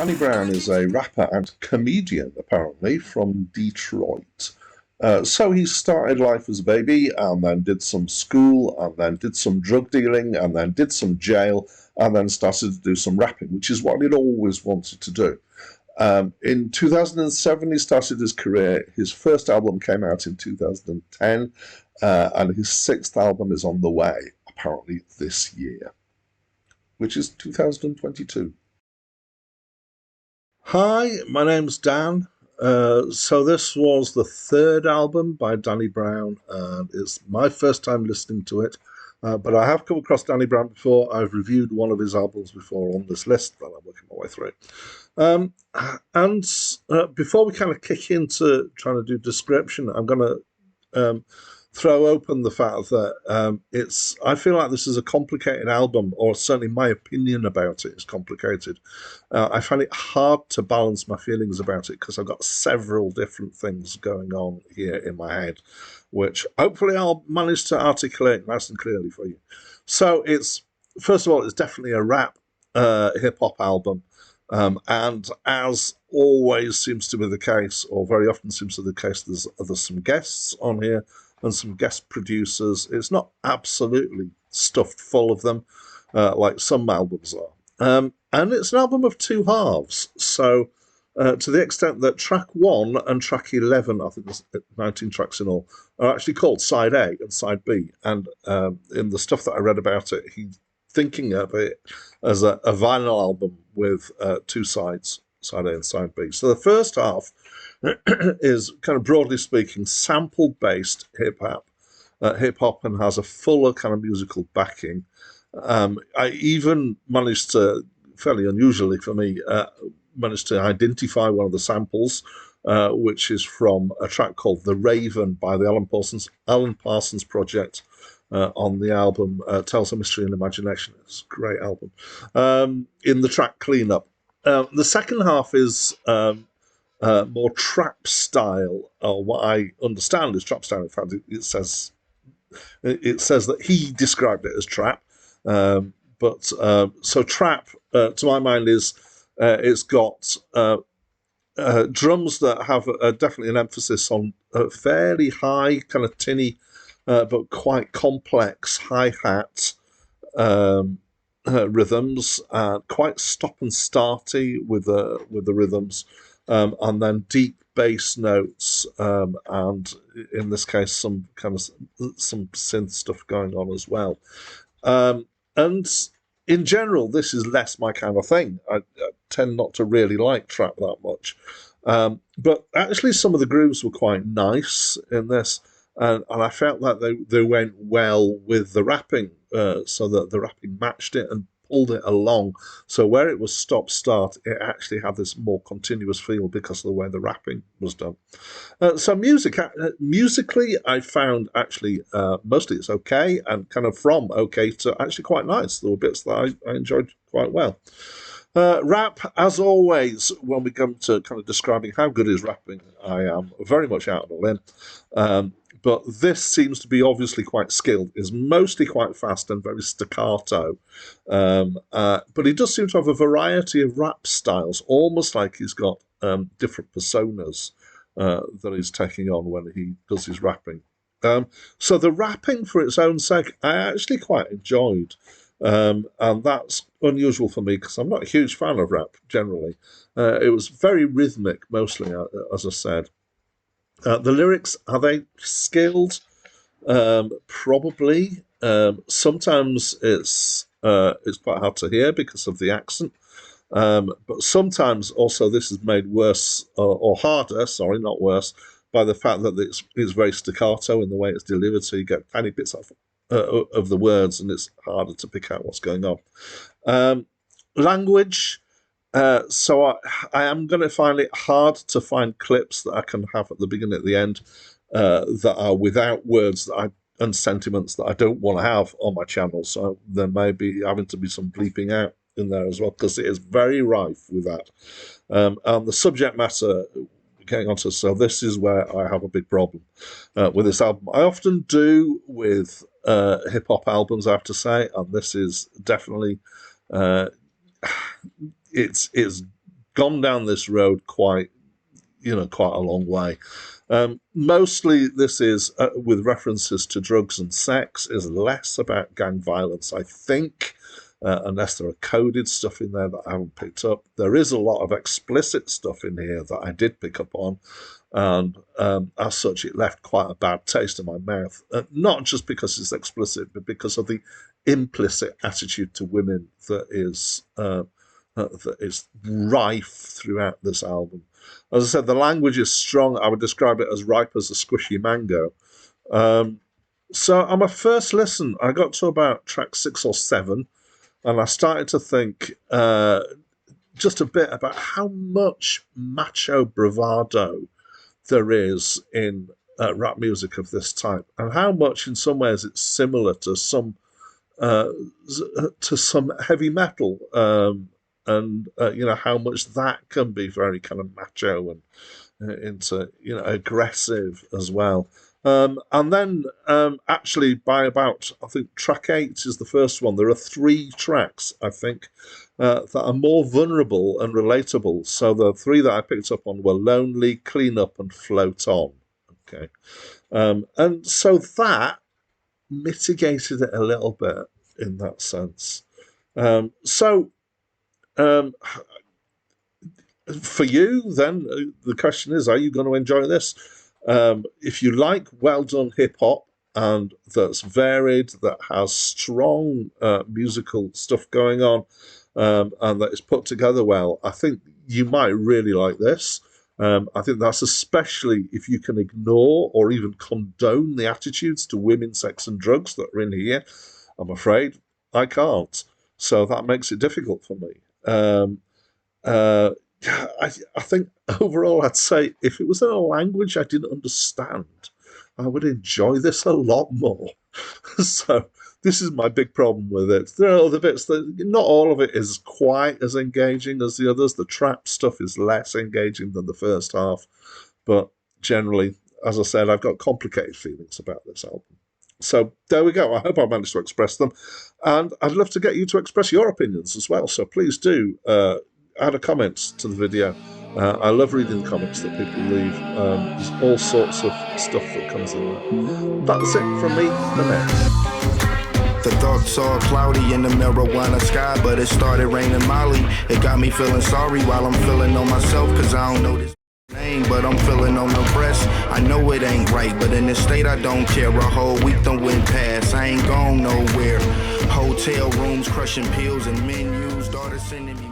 Danny Brown is a rapper and comedian, apparently, from Detroit. So he started life as a baby and then did some school and then did some drug dealing and then did some jail and then started to do some rapping, which is what he'd always wanted to do. In 2007, he started his career. His first album came out in 2010, and his sixth album is on the way, apparently this year, which is 2022. Hi, my name's Dan. So this was the third album by Danny Brown, and it's my first time listening to it. But I have come across Danny Brown before. I've reviewed one of his albums before on this list that I'm working my way through. Um, and Before we kind of kick into trying to do description, I'm going to throw open the fact that I feel like this is a complicated album, or certainly my opinion about it is complicated. I find it hard to balance my feelings about it because I've got several different things going on here in my head, which hopefully I'll manage to articulate nice and clearly for you. So first of all, it's definitely a rap hip hop album. And as always seems to be the case, or very often seems to be the case, there's some guests on here and some guest producers. It's not absolutely stuffed full of them, like some albums are. And it's an album of two halves. So to the extent that track 1 and track 11, I think there's 19 tracks in all, are actually called Side A and Side B. And in the stuff that I read about it, he's thinking of it as a vinyl album with two sides, Side A and Side B. So the first half is kind of broadly speaking sample-based hip-hop, and has a fuller kind of musical backing. I even managed to, fairly unusually for me, managed to identify one of the samples, which is from a track called The Raven by the Alan Parsons Project, on the album Tales of Mystery and Imagination. It's a great album. In the track Cleanup. The second half is more trap style, or what I understand is trap style. In fact, it says that he described it as trap. So trap, to my mind, is it's got drums that have definitely an emphasis on fairly high, kind of tinny, but quite complex hi-hat rhythms, quite stop and starty with the rhythms, and then deep bass notes, and in this case some synth stuff going on as well. And in general, this is less my kind of thing. I tend not to really like trap that much, but actually some of the grooves were quite nice in this. And I felt like they went well with the rapping, so that the rapping matched it and pulled it along. So where it was stop-start, it actually had this more continuous feel because of the way the rapping was done. So musically, I found actually mostly it's okay, and kind of from okay to actually quite nice. There were bits that I enjoyed quite well. Rap, as always, when we come to kind of describing how good is rapping, I am very much out on a limb. But this seems to be obviously quite skilled. Is mostly quite fast and very staccato. But he does seem to have a variety of rap styles, almost like he's got different personas that he's taking on when he does his rapping. So the rapping, for its own sake, I actually quite enjoyed. And that's unusual for me because I'm not a huge fan of rap generally. It was very rhythmic, mostly, as I said. The lyrics, are they skilled? Probably. Sometimes it's quite hard to hear because of the accent. But sometimes also this is made worse, or harder, sorry, not worse, by the fact that it's very staccato in the way it's delivered, so you get tiny bits of the words and it's harder to pick out what's going on. Language. So I am going to find it hard to find clips that I can have at the beginning, at the end, that are without words and sentiments that I don't want to have on my channel. So there may be having to be some bleeping out in there as well, because it is very rife with that. And the subject matter, getting onto, so this is where I have a big problem with this album. I often do with hip hop albums, I have to say, and this is definitely it's gone down this road quite a long way. Mostly this is with references to drugs and sex, is less about gang violence, I think, unless there are coded stuff in there that I haven't picked up. There is a lot of explicit stuff in here that I did pick up on, and as such it left quite a bad taste in my mouth, not just because it's explicit, but because of the implicit attitude to women that is rife throughout this album. As I said, the language is strong. I would describe it as ripe as a squishy mango. So on my first listen, I got to about track 6 or 7, and I started to think just a bit about how much macho bravado there is in rap music of this type, and how much, in some ways, it's similar to some heavy metal. And how much that can be very kind of macho and into aggressive as well. And then actually by about, I think track 8 is the first one. There are 3 tracks, I think, that are more vulnerable and relatable. So the 3 that I picked up on were Lonely, Clean Up, and Float On. Okay, and so that mitigated it a little bit in that sense. For you, then, the question is, are you going to enjoy this? If you like well-done hip-hop, and that's varied, that has strong musical stuff going on, and that is put together well, I think you might really like this. I think that's especially if you can ignore or even condone the attitudes to women, sex, and drugs that are in here. I'm afraid I can't. So that makes it difficult for me. I think overall I'd say if it was in a language I didn't understand, I would enjoy this a lot more. So this is my big problem with it. There are other bits that not all of it is quite as engaging as the others. The trap stuff is less engaging than the first half, but generally, as I said, I've got complicated feelings about this album. So there we go. I hope I managed to express them. And I'd love to get you to express your opinions as well. So please do add a comment to the video. I love reading the comments that people leave. There's all sorts of stuff that comes in there. That's it from me for now. The thoughts all cloudy in the marijuana sky, but it started raining Molly. It got me feeling sorry while I'm feeling on myself, cause I don't know this name, but I'm feeling on the breast. I know it ain't right, but in this state I don't care. A whole week done went past, I ain't gone nowhere. Hotel rooms crushing pills and menus, daughters sending me